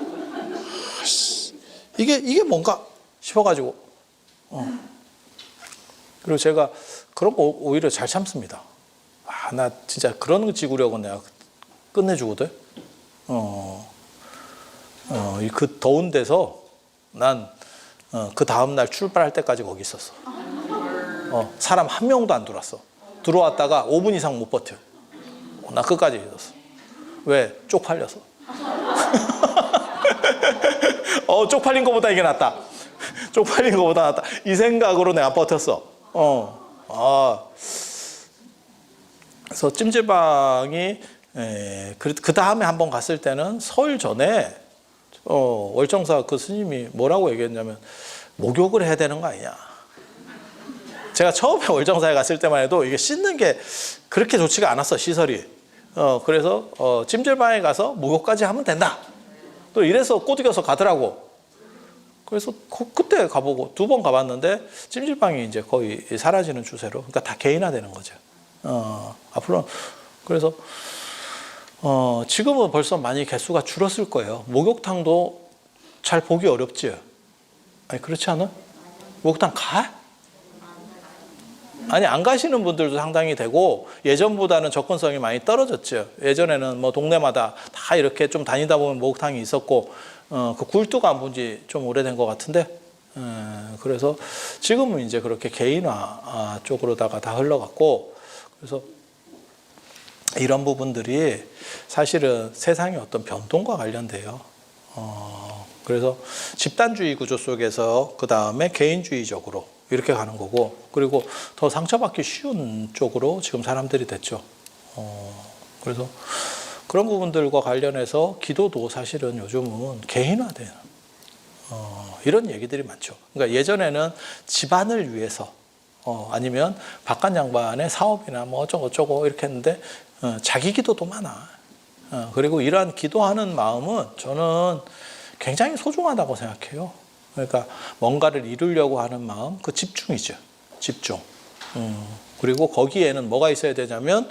이게 뭔가 싶어가지고. 그리고 제가 그런 거 오히려 잘 참습니다. 나 진짜 그런 지구력은 내가 끝내주거든. 그 더운 데서 난 그 다음날 출발할 때까지 거기 있었어. 사람 한 명도 안 들어왔어. 들어왔다가 5분 이상 못 버텨. 나 끝까지 있었어. 왜? 쪽팔려서. 쪽팔린 것보다 이게 낫다. 쪽팔린 것보다 낫다. 이 생각으로 내가 버텼어. 그래서 찜질방이 그 다음에 한번 갔을 때는 설 전에 월정사 그 스님이 뭐라고 얘기했냐면 목욕을 해야 되는 거 아니냐. 제가 처음에 월정사에 갔을 때만 해도 이게 씻는 게 그렇게 좋지가 않았어, 시설이. 그래서 찜질방에 가서 목욕까지 하면 된다. 또 이래서 꼬드겨서 가더라고. 그래서 그때 가보고 2번 가봤는데 찜질방이 이제 거의 사라지는 추세로, 그러니까 다 개인화되는 거죠. 앞으로 그래서 지금은 벌써 많이 개수가 줄었을 거예요. 목욕탕도 잘 보기 어렵지. 아니 그렇지 않아? 목욕탕 가? 아니 안 가시는 분들도 상당히 되고 예전보다는 접근성이 많이 떨어졌죠. 예전에는 뭐 동네마다 다 이렇게 좀 다니다 보면 목욕탕이 있었고 그 굴뚝 안 본 지 좀 오래된 것 같은데 그래서 지금은 이제 그렇게 개인화 쪽으로다가 다 흘러갔고 그래서 이런 부분들이 사실은 세상의 어떤 변동과 관련돼요. 그래서 집단주의 구조 속에서 그 다음에 개인주의적으로 이렇게 가는 거고 그리고 더 상처받기 쉬운 쪽으로 지금 사람들이 됐죠. 그래서 그런 부분들과 관련해서 기도도 사실은 요즘은 개인화돼요. 이런 얘기들이 많죠. 그러니까 예전에는 집안을 위해서 아니면 바깥 양반의 사업이나 뭐 어쩌고 이렇게 했는데 자기 기도도 많아. 그리고 이러한 기도하는 마음은 저는 굉장히 소중하다고 생각해요. 그러니까 뭔가를 이루려고 하는 마음, 그 집중이죠. 집중. 그리고 거기에는 뭐가 있어야 되냐면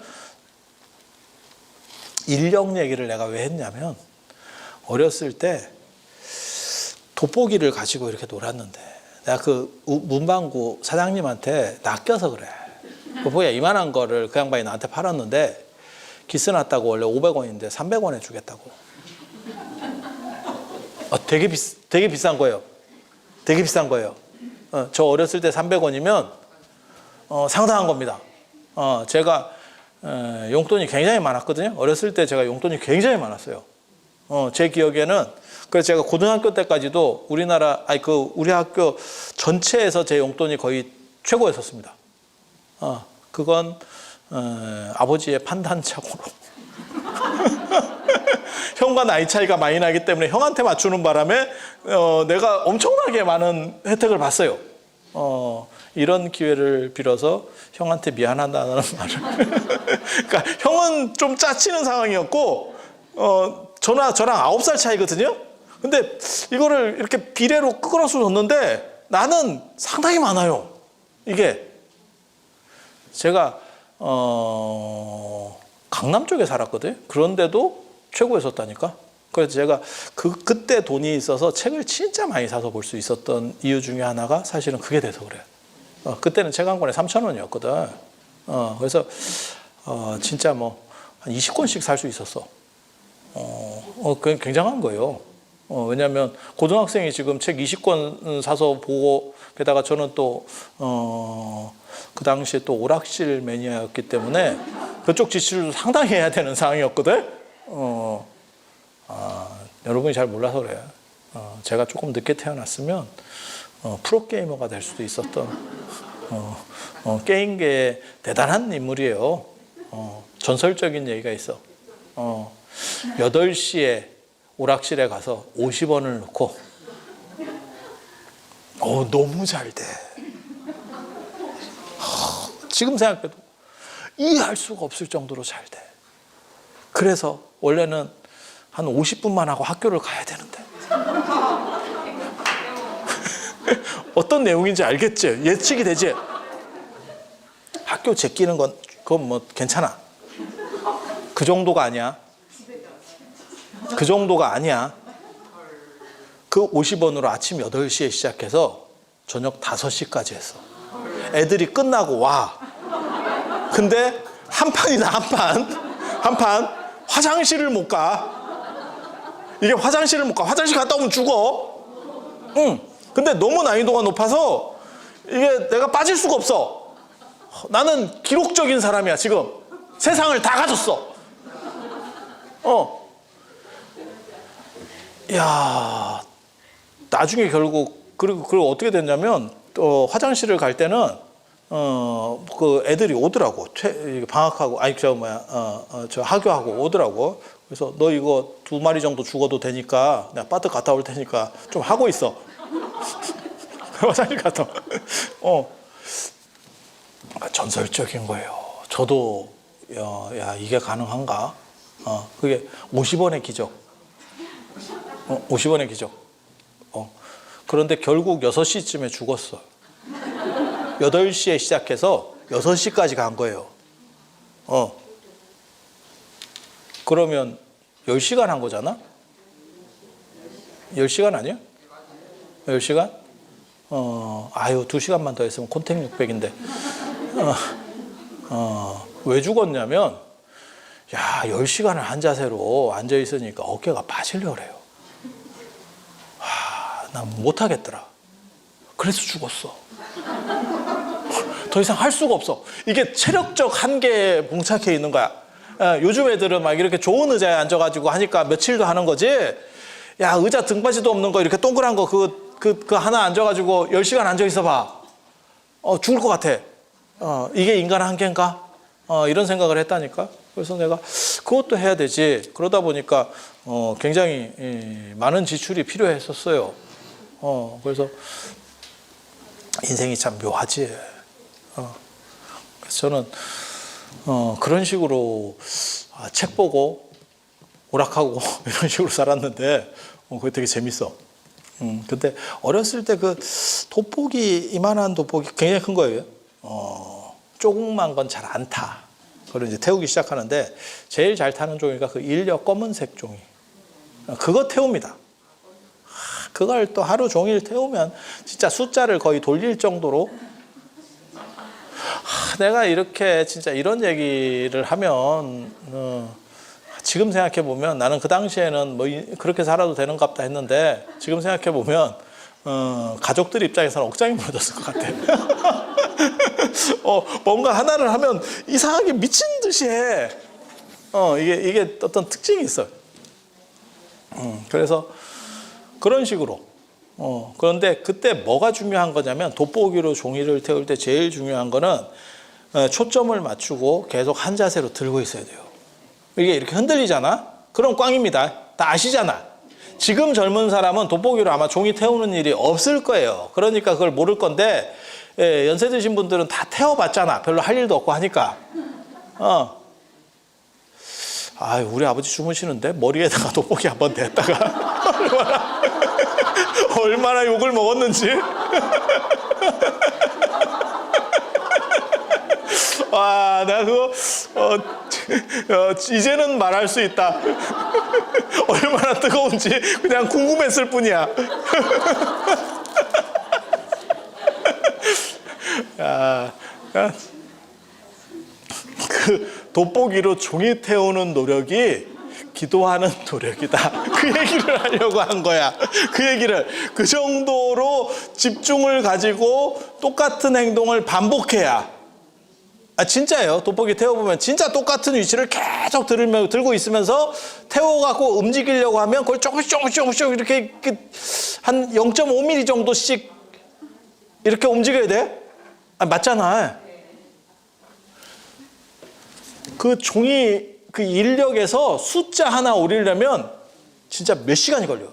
인력 얘기를 내가 왜 했냐면 어렸을 때 돋보기를 가지고 이렇게 놀았는데 내가 그 문방구 사장님한테 낚여서 그래. 돋보기가 이만한 거를 그 양반이 나한테 팔았는데 기스 났다고 원래 500원인데 300원에 주겠다고. 되게 비싼 거예요. 되게 비싼 거예요. 저 어렸을 때 300원이면 상당한 겁니다. 제가 용돈이 굉장히 많았거든요. 어렸을 때 제가 용돈이 굉장히 많았어요. 제 기억에는 그래서 제가 고등학교 때까지도 우리 학교 전체에서 제 용돈이 거의 최고였었습니다. 그건 아버지의 판단착오로 형과 나이 차이가 많이 나기 때문에 형한테 맞추는 바람에 내가 엄청나게 많은 혜택을 봤어요. 이런 기회를 빌어서 형한테 미안하다는 말을. 그러니까 형은 좀 짜치는 상황이었고, 저랑 9살 차이거든요. 근데 이거를 이렇게 비례로 끌어서 줬는데 나는 상당히 많아요. 이게 제가 강남 쪽에 살았거든요. 그런데도 최고였었다니까. 그래서 제가 그때 돈이 있어서 책을 진짜 많이 사서 볼 수 있었던 이유 중에 하나가 사실은 그게 돼서 그래요. 그때는 책 한 권에 3,000원이었거든. 그래서 진짜 뭐 한 20권씩 살 수 있었어. 그게 굉장한 거예요. 왜냐하면 고등학생이 지금 책 20권 사서 보고, 게다가 저는 또 그 당시에 또 오락실 매니아였기 때문에 그쪽 지출도 상당히 해야 되는 상황이었거든. 여러분이 잘 몰라서 그래요. 제가 조금 늦게 태어났으면 프로게이머가 될 수도 있었던 게임계의 대단한 인물이에요. 전설적인 얘기가 있어. 8시에 오락실에 가서 50원을 넣고 너무 잘 돼. 지금 생각해도 이해할 수가 없을 정도로 잘 돼. 그래서 원래는 한 50분만 하고 학교를 가야 되는데. 어떤 내용인지 알겠지? 예측이 되지? 학교 제끼는 건 그건 뭐 괜찮아. 그 정도가 아니야. 그 정도가 아니야. 그 50원으로 아침 8시에 시작해서 저녁 5시까지 했어. 애들이 끝나고 와. 근데 한 판이다, 한 판. 화장실을 못 가. 이게 화장실을 못 가. 화장실 갔다 오면 죽어. 근데 너무 난이도가 높아서 이게 내가 빠질 수가 없어. 나는 기록적인 사람이야, 지금. 세상을 다 가졌어. 야, 나중에 결국, 그리고 어떻게 됐냐면, 화장실을 갈 때는, 그 애들이 오더라고. 방학하고, 저 학교하고 오더라고. 그래서 너 이거 2마리 정도 죽어도 되니까, 내가 빠뜩 갔다 올 테니까 좀 하고 있어. 화장실 갔다 전설적인 거예요. 저도, 야, 이게 가능한가? 그게 50원의 기적. 50원의 기적. 그런데 결국 6시쯤에 죽었어. 8시에 시작해서 6시까지 간 거예요. 그러면 10시간 한 거잖아? 10시간 아니야? 10시간? 2시간만 더 했으면 콘택 600인데. 왜 죽었냐면, 야, 10시간을 한 자세로 앉아있으니까 어깨가 빠지려고 그래요. 난 못하겠더라. 그래서 죽었어. 더 이상 할 수가 없어. 이게 체력적 한계에 봉착해 있는 거야. 요즘 애들은 막 이렇게 좋은 의자에 앉아가지고 하니까 며칠도 하는 거지. 야, 의자 등받이도 없는 거 이렇게 동그란 거 그 하나 앉아가지고 10시간 앉아있어 봐. 죽을 것 같아. 이게 인간의 한계인가? 이런 생각을 했다니까. 그래서 내가 그것도 해야 되지. 그러다 보니까 굉장히 많은 지출이 필요했었어요. 그래서 인생이 참 묘하지. 그래서 저는 그런 식으로 책 보고 오락하고 이런 식으로 살았는데 그게 되게 재밌어. 근데 어렸을 때 그 돋보기, 이만한 돋보기 굉장히 큰 거예요. 조그만 건 잘 안 타. 그걸 이제 태우기 시작하는데 제일 잘 타는 종이가 그 일력 검은색 종이. 그거 태웁니다. 그걸 또 하루 종일 태우면 진짜 숫자를 거의 돌릴 정도로. 내가 이렇게 진짜 이런 얘기를 하면 지금 생각해 보면 나는 그 당시에는 뭐 그렇게 살아도 되는갑다 했는데 지금 생각해 보면 가족들 입장에서는 억장이 무너졌을 것 같아. 뭔가 하나를 하면 이상하게 미친 듯이 해. 이게 어떤 특징이 있어요. 그래서 그런 식으로. 그런데 그때 뭐가 중요한 거냐면 돋보기로 종이를 태울 때 제일 중요한 거는 초점을 맞추고 계속 한 자세로 들고 있어야 돼요. 이게 이렇게 흔들리잖아? 그럼 꽝입니다. 다 아시잖아. 지금 젊은 사람은 돋보기로 아마 종이 태우는 일이 없을 거예요. 그러니까 그걸 모를 건데 예, 연세 드신 분들은 다 태워봤잖아. 별로 할 일도 없고 하니까. 우리 아버지 주무시는데 머리에다가 돋보기 한번 댔다가 얼마나 욕을 먹었는지. 와, 내가 그거 이제는 말할 수 있다. 얼마나 뜨거운지 그냥 궁금했을 뿐이야. 그 돋보기로 종이 태우는 노력이 기도하는 노력이다. 그 얘기를 하려고 한 거야. 그 얘기를. 그 정도로 집중을 가지고 똑같은 행동을 반복해야. 진짜예요. 돋보기 태워보면 진짜 똑같은 위치를 계속 들고 있으면서 태워갖고 움직이려고 하면 그걸 조금씩 이렇게 한 0.5mm 정도씩 이렇게 움직여야 돼? 맞잖아. 그 종이 그 인력에서 숫자 하나 오리려면 진짜 몇 시간이 걸려요.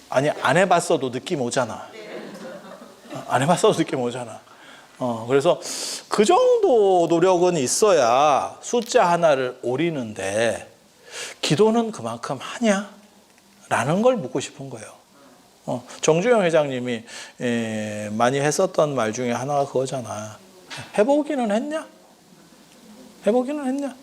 아니, 안 해봤어도 느낌 오잖아. 안 해봤어도 느낌 오잖아. 그래서 그 정도 노력은 있어야 숫자 하나를 오리는데 기도는 그만큼 하냐? 라는 걸 묻고 싶은 거예요. 정주영 회장님이 많이 했었던 말 중에 하나가 그거잖아. 해보기는 했냐? 해보기는 했냐?